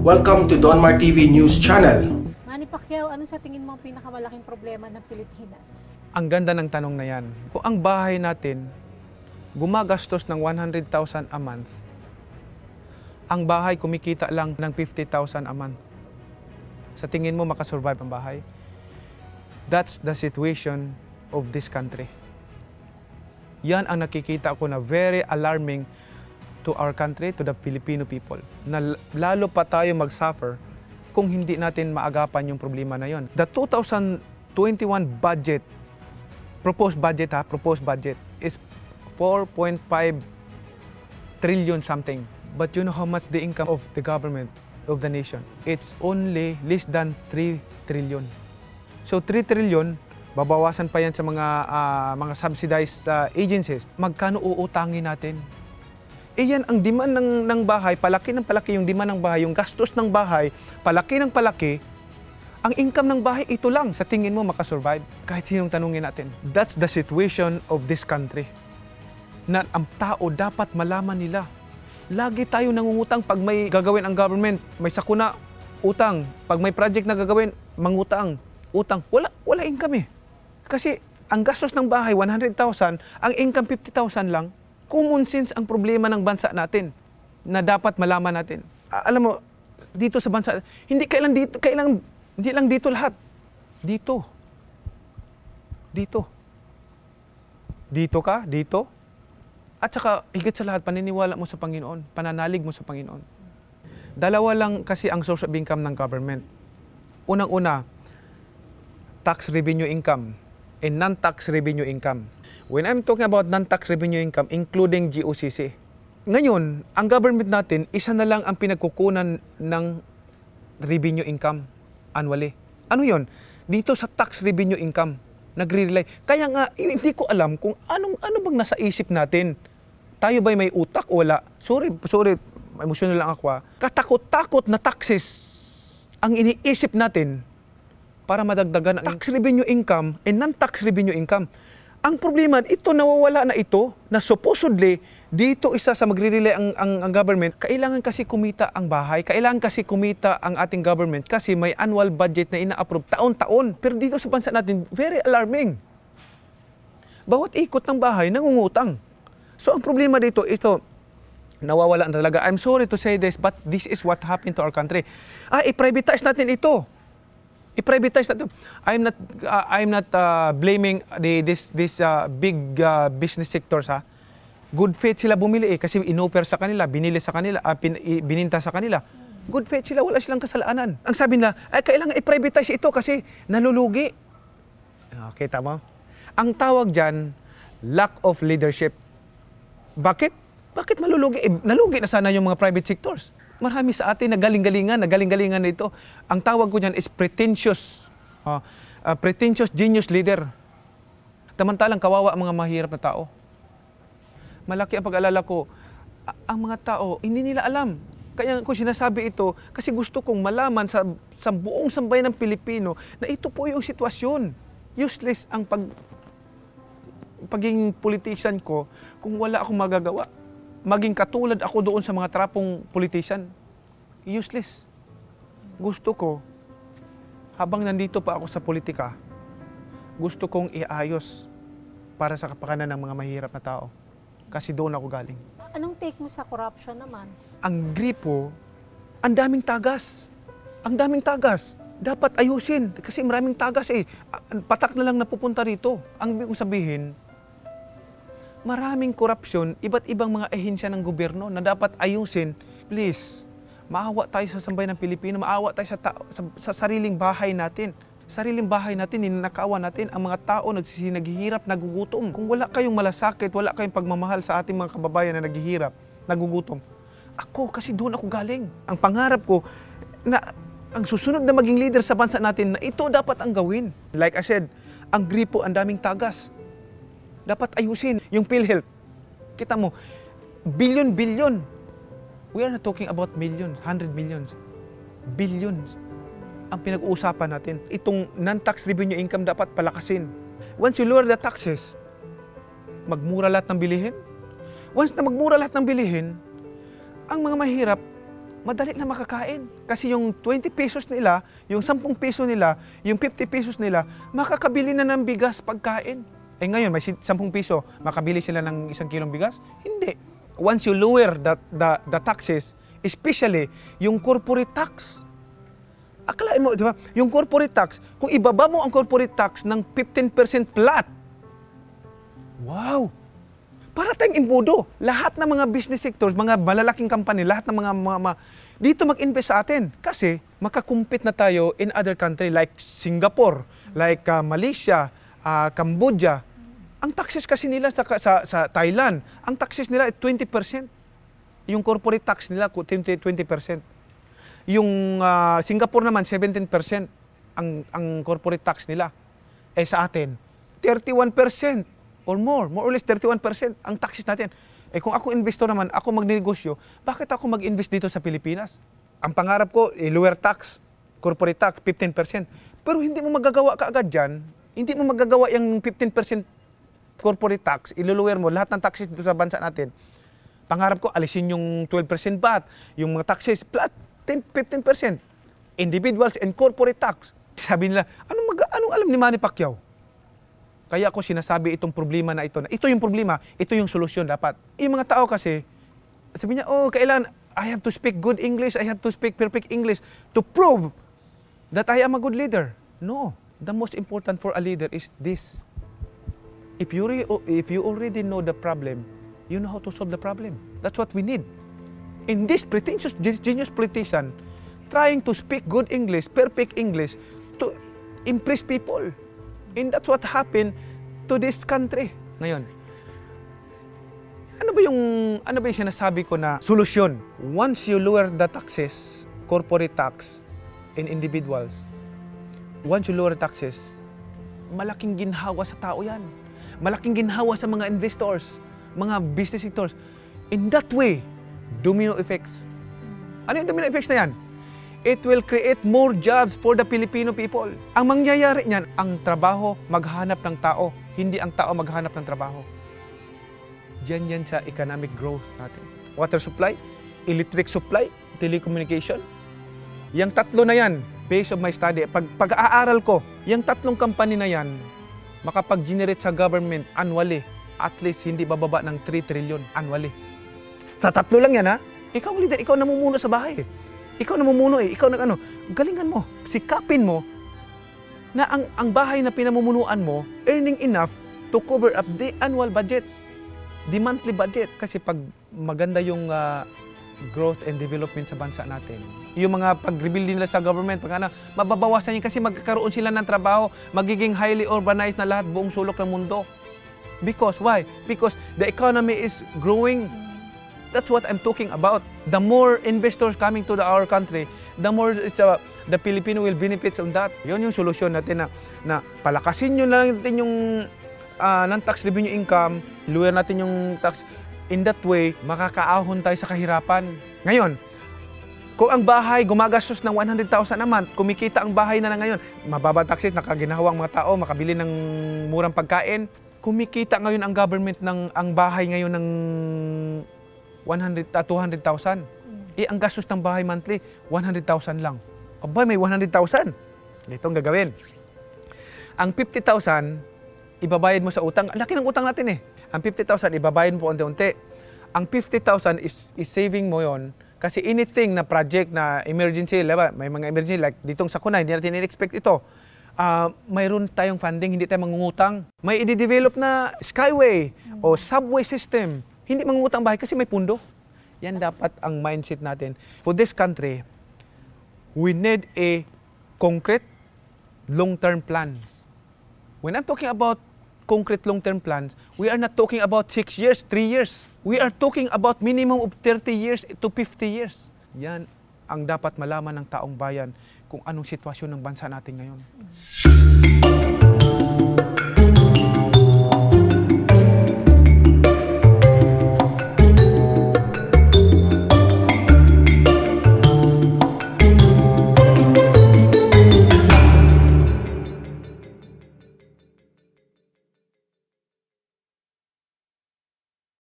Welcome to Donmar TV News Channel. Manny Pacquiao, ano sa tingin mo ang pinakamalaking problema ng Pilipinas? Ang ganda ng tanong na yan. Kung ang bahay natin gumagastos ng 100,000 a month, ang bahay kumikita lang ng 50,000 a month. Sa tingin mo makasurvive ang bahay? That's the situation of this country. Yan ang nakikita ko na very alarming to our country, to the Filipino people. Na lalo pa tayo mag-suffer kung hindi natin maagapan yung problema na yon. The 2021 budget, proposed budget is 4.5 trillion something. But you know how much the income of the government, of the nation? It's only less than 3 trillion. So 3 trillion, babawasan pa yan sa mga subsidized agencies. Magkano uutangin natin? Yan ang demand ng bahay, palaki ng palaki yung demand ng bahay, yung gastos ng bahay, palaki ng palaki. Ang income ng bahay, ito lang. Sa tingin mo, makasurvive? Kahit sinong tanungin natin. That's the situation of this country. Na ang tao dapat malaman nila. Lagi tayo nangungutang pag may gagawin ang government. May sakuna, utang. Pag may project na gagawin, mangutang, utang. Wala income eh. Kasi ang gastos ng bahay, 100,000, ang income 50,000 lang. Common sense ang problema ng bansa natin na dapat malaman natin. Alam mo, dito sa bansa, hindi lang dito lahat. Dito. Dito ka, dito. At saka, higit sa lahat, paniniwala mo sa Panginoon, pananalig mo sa Panginoon. Dalawa lang kasi ang source of income ng government. Unang-una, tax revenue income and non-tax revenue income. When I'm talking about non-tax revenue income, including GOCC. Ngayon, ang government natin, isa na lang ang pinagkukunan ng revenue income annually. Ano yon? Dito sa tax revenue income, nagre-rely. Kaya nga, hindi ko alam kung ano bang nasa isip natin. Tayo ba'y may utak o wala? Sorry, emotional lang ako. Katakot-takot na taxes ang iniisip natin para madagdagan ang tax revenue income and non-tax revenue income. Ang problema, ito nawawala na ito, na supposedly, dito isa sa magre-relay ang government, kailangan kasi kumita ang bahay, kailangan kasi kumita ang ating government kasi may annual budget na ina-approve taon-taon. Pero dito sa bansa natin, very alarming. Bawat ikot ng bahay, nangungutang. So ang problema dito, ito, nawawala na talaga. I'm sorry to say this, but this is what happened to our country. I-privatize natin ito. I-privatize natin. I'm not blaming this big business sectors ha. Good faith sila bumili kasi inoffer sa kanila, binili sa kanila, bininta sa kanila. Good faith sila, wala silang kasalanan. Ang sabi nila, kailangan i-privatize ito kasi nalulugi. Okay, tama. Ang tawag diyan, lack of leadership. Bakit? Bakit malulugi? Nalugi na sana yung mga private sectors. Marami sa atin na galing-galingan nito. Ang tawag ko diyan is pretentious genius leader. Tamantalang kawawa ang mga mahirap na tao. Malaki ang pag-alala ko, ang mga tao, hindi nila alam. Kaya ko sinasabi ito, kasi gusto kong malaman sa buong sambayan ng Pilipino na ito po yung sitwasyon. Useless ang pagiging politician ko kung wala akong magagawa. Maging katulad ako doon sa mga trapong politician. Useless. Gusto ko, habang nandito pa ako sa politika, gusto kong iayos para sa kapakanan ng mga mahirap na tao. Kasi doon ako galing. Anong take mo sa corruption naman? Ang gripo, ang daming tagas. Ang daming tagas. Dapat ayusin kasi maraming tagas eh. Patak na lang napupunta rito. Ang ibig kong sabihin, maraming korupsyon, iba't ibang mga ahensya ng gobyerno na dapat ayusin. Please, maawa tayo sa sambayan ng Pilipino, maawa tayo sa sariling bahay natin. Sariling bahay natin, ninanakawan natin ang mga tao naghihirap, nagugutom. Kung wala kayong malasakit, wala kayong pagmamahal sa ating mga kababayan na naghihirap, nagugutom. Ako, kasi doon ako galing. Ang pangarap ko, na ang susunod na maging leader sa bansa natin, na ito dapat ang gawin. Like I said, ang gripo, ang daming tagas. Dapat ayusin yung PhilHealth. Kita mo, billion. We are not talking about millions, 100 millions. Billions ang pinag-uusapan natin. Itong non-tax revenue income dapat palakasin. Once you lower the taxes, magmura lahat ng bilihin. Once na magmura lahat ng bilihin, ang mga mahirap, madali na makakain. Kasi yung 20 pesos nila, yung 10 peso nila, yung 50 pesos nila, makakabili na ng bigas pagkain. Eh ngayon, may 10 piso, makabili sila ng 1 kilong bigas? Hindi. Once you lower the taxes, especially yung corporate tax, akalain mo, di ba? Yung corporate tax, kung ibaba mo ang corporate tax ng 15% flat, wow! Para tayong imbudo. Lahat ng mga business sectors, mga malalaking company, lahat ng mga dito mag-invest sa atin. Kasi makakumpit na tayo in other country like Singapore, like Malaysia, Cambodia. Ang taxes kasi nila sa Thailand, ang taxes nila ay 20%. Yung corporate tax nila 20%. Yung Singapore naman 17% ang corporate tax nila. Eh sa atin 31%. Or more or less 31% ang taxes natin. Eh kung ako investor naman, ako magnegosyo, bakit ako mag-invest dito sa Pilipinas? Ang pangarap ko, lower tax, corporate tax, 15%. Pero hindi mo magagawa kaagad dyan, hindi mo magagawa yung 15% corporate tax, ilo-lower mo lahat ng taxes dito sa bansa natin. Pangarap ko, alisin yung 12% VAT, yung mga taxes, flat, 15%. Individuals and corporate tax. Sabi nila, anong alam ni Manny Pacquiao? Kaya ako sinasabi itong problema na ito yung problema, ito yung solusyon dapat. Yung mga tao kasi, sabi niya, kailan I have to speak good English, I have to speak perfect English to prove that I am a good leader. No, the most important for a leader is this. If you already know the problem, you know how to solve the problem. That's what we need. In this pretentious, genius politician, trying to speak good English, perfect English, to impress people. And that's what happened to this country. Ngayon, ano ba yung sinasabi ko na solusyon? Once you lower the taxes, corporate tax, and individuals, once you lower taxes, malaking ginhawa sa tao yan. Malaking ginhawa sa mga investors, mga business sectors. In that way, domino effects. Ano yung domino effects na yan? It will create more jobs for the Filipino people. Ang mangyayari niyan, ang trabaho maghanap ng tao, hindi ang tao maghanap ng trabaho. Diyan yan sa economic growth natin. Water supply, electric supply, telecommunication. Yang tatlo na yan, based on my study, pag-aaral ko, yung tatlong company na yan, makapag-generate sa government annually, at least hindi bababa ng 3 trillion annually. Sa tatlo lang yan ha, ikaw leader, ikaw namumuno sa bahay. Ikaw namumuno ikaw galingan mo, sikapin mo na ang bahay na pinamumunuan mo earning enough to cover up the annual budget, the monthly budget. Kasi pag maganda yung growth and development sa bansa natin, yung mga pag-rebuild nila sa government, mababawasan yun kasi magkakaroon sila ng trabaho, magiging highly urbanized na lahat buong sulok ng mundo. Because why? Because the economy is growing. That's what I'm talking about. The more investors coming to our country, the more the Filipino will benefit on that. Yun yung solusyon natin na palakasin nyo na natin yung non-tax revenue income, lower natin yung tax. In that way, makakaahon tayo sa kahirapan. Ngayon, kung ang bahay gumagastos ng 100,000 a month, kumikita ang bahay na ngayon, mababa taxes, nakaginhawa ang mga tao, makabili ng murang pagkain, kumikita ngayon ang government ang bahay ngayon ng 200,000. Ang gastos ng bahay monthly, 100,000 lang. Abay, may 100,000. Ito ang gagawin. Ang 50,000, ibabayad mo sa utang. Laki ng utang natin eh. Ang 50,000, ibabayad mo po unti-unti. Ang 50,000 is saving mo yon kasi anything na project na emergency, may mga emergency like ditong sakuna, hindi natin in-expect ito. Mayroon tayong funding, hindi tayo mangungutang. May i-develop na skyway o subway system. Hindi mangungutang bahay kasi may pundo. Yan dapat ang mindset natin. For this country, we need a concrete long-term plan. When I'm talking about concrete long-term plans, we are not talking about 6 years, 3 years. We are talking about minimum of 30 years to 50 years. Yan ang dapat malaman ng taong bayan kung anong sitwasyon ng bansa natin ngayon.